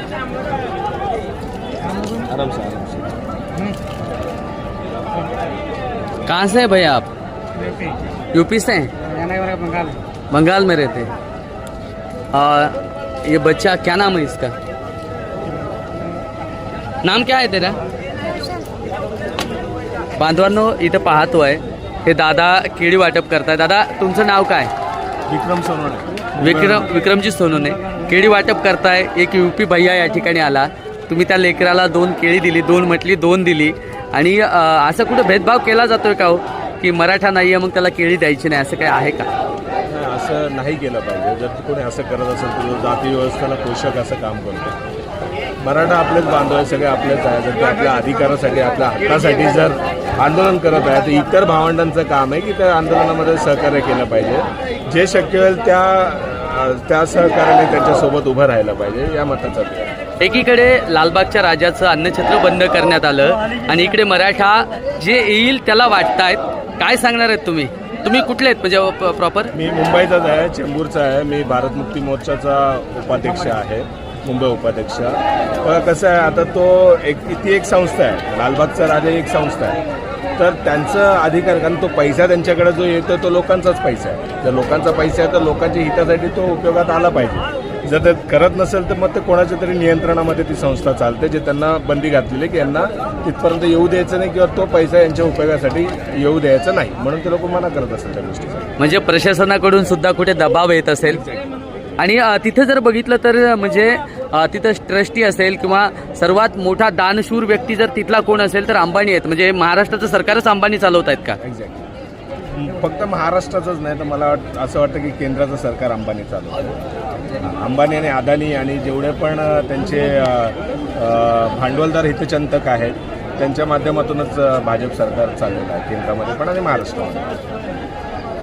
आराम से आराम से। कहाँ से है भैया आप? यूपी से हैं? बंगाल। बंगाल में रहते हैं। ये बच्चा क्या नाम है इसका? नाम क्या आहे तेरा? बांधवांनो इथं पाहतोय हे दादा केळी वाटप करताय। दादा तुमचं नाव काय? विक्रम सोनवणे। विक्रमजी सोनवणे केळी वाटप करताय। एक यूपी भैया या ठिकाणी आला, तुम्ही त्या लेकराला 2 केळी दिली, 2 म्हटली 2 दिली आणि असं कुठं भेदभाव केला जातोय का हो की मराठा नाही आहे मग त्याला केळी द्यायची नाही, असं काय आहे का? नाही, असं नाही केलं पाहिजे। जर कोणी असं करत असेल तर जाती व्यवस्थेला पोषक असं काम करतो। मराठा आपलेच बांधव आहे, सगळे आपलेच आहे। जर ते आपल्या अधिकारासाठी आपल्या हक्कासाठी जर आंदोलन करत आहे तर इतर भावंडांचं काम आहे की त्या आंदोलनामध्ये सहकार्य केलं पाहिजे। जे शक्य होईल त्या सहकार्याने त्यांच्यासोबत उभं राहायला पाहिजे, या मताचा मी आहे। एकीकडे लालबागच्या राजाचं अन्नछत्र बंद करण्यात आलं आणि इकडे मराठा जे येईल त्याला वाटतायत, काय सांगणार आहेत तुम्ही? तुम्ही कुठले आहेत म्हणजे प्रॉपर? मी मुंबईचाच आहे, चेंबूरचा आहे। मी भारत मुक्ती मोर्चाचा उपाध्यक्ष आहे, मुंबई उपाध्यक्ष। कसं आहे आता ती एक संस्था आहे, लालबागचा राजा एक संस्था आहे, तर त्यांचा अधिकार, कारण तो पैसा त्यांच्याकडे जो येतो तो लोकांचाच पैसा आहे। जर लोकांचा पैसा आहे तर लोकांच्या हितासाठी तो उपयोगात आला पाहिजे। जर ते करत नसेल तर मग ते कोणाच्या तरी नियंत्रणामध्ये ती संस्था चालते, जे त्यांना बंदी घातलेली की यांना तिथपर्यंत येऊ द्यायचं नाही किंवा तो पैसा यांच्या उपयोगासाठी येऊ द्यायचा नाही, म्हणून ते लोक मना करत असेल त्या गोष्टीसाठी। म्हणजे प्रशासनाकडून सुद्धा कुठे दबाव येत असेल आणि तिथे जर बघितलं तर म्हणजे तिथं ट्रस्टी असेल किंवा सर्वात मोठा दानशूर व्यक्ती जर तिथला कोण असेल तर अंबानी आहेत। म्हणजे महाराष्ट्राचं सरकारच अंबानी चालवत आहेत का? एक्झॅक्टली। फक्त महाराष्ट्राचंच नाही तर मला असं वाटतं की केंद्राचं सरकार अंबानी चालवतं। अंबानी आणि अदानी आणि जेवढे पण त्यांचे भांडवलदार हितचिंतक आहेत त्यांच्या माध्यमातूनच भाजप सरकार चाललेलं आहे केंद्रामध्ये पण आणि महाराष्ट्रामध्ये।